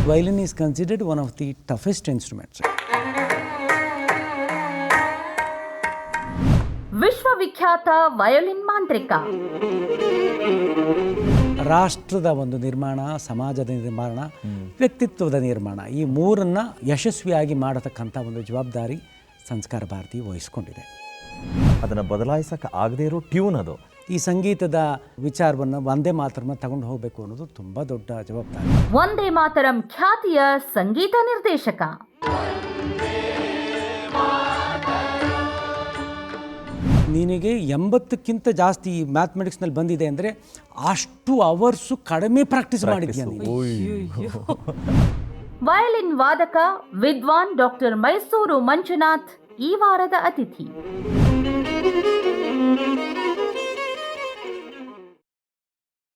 Violin is considered one of the toughest instruments. ವಿಶ್ವವಿಖ್ಯಾತ violin ಮಾಂತ್ರಿಕ. ರಾಷ್ಟ್ರದ ಒಂದು ನಿರ್ಮಾಣ, ಸಮಾಜದ ನಿರ್ಮಾಣ, ವ್ಯಕ್ತಿತ್ವದ ನಿರ್ಮಾಣ, ಈ ಮೂರನ್ನು ಯಶಸ್ವಿಯಾಗಿ ಮಾಡತಕ್ಕಂಥ ಒಂದು ಜವಾಬ್ದಾರಿ ಸಂಸ್ಕಾರ ಭಾರತಿ ವಹಿಸ್ಕೊಂಡಿದೆ. ಅದನ್ನು ಬದಲಾಯಿಸಕ್ಕೆ ಆಗದೇ ಇರೋ ಟ್ಯೂನ್ ಅದು. ಈ ಸಂಗೀತದ ವಿಚಾರವನ್ನು ವಂದೇ ಮಾತರಂ ತಗೊಂಡು ಹೋಗಬೇಕು ಅನ್ನೋದು ತುಂಬ ದೊಡ್ಡ ಜವಾಬ್ದಾರಿ. ವಂದೇ ಮಾತರಂ ಖ್ಯಾತಿಯ ಸಂಗೀತ ನಿರ್ದೇಶಕ. ನಿನಗೆ 80ಕ್ಕಿಂತ ಜಾಸ್ತಿ ಮ್ಯಾಥಮೆಟಿಕ್ಸ್ನಲ್ಲಿ ಬಂದಿದೆ ಅಂದರೆ ಅಷ್ಟು ಅವರ್ಸು ಕಡಿಮೆ ಪ್ರಾಕ್ಟೀಸ್ ಮಾಡಿದ್ಯಾ ನೀನು. ವಯಲಿನ್ ವಾದಕ ವಿದ್ವಾನ್ ಡಾಕ್ಟರ್ ಮೈಸೂರು ಮಂಜುನಾಥ್ ಈ ವಾರದ ಅತಿಥಿ.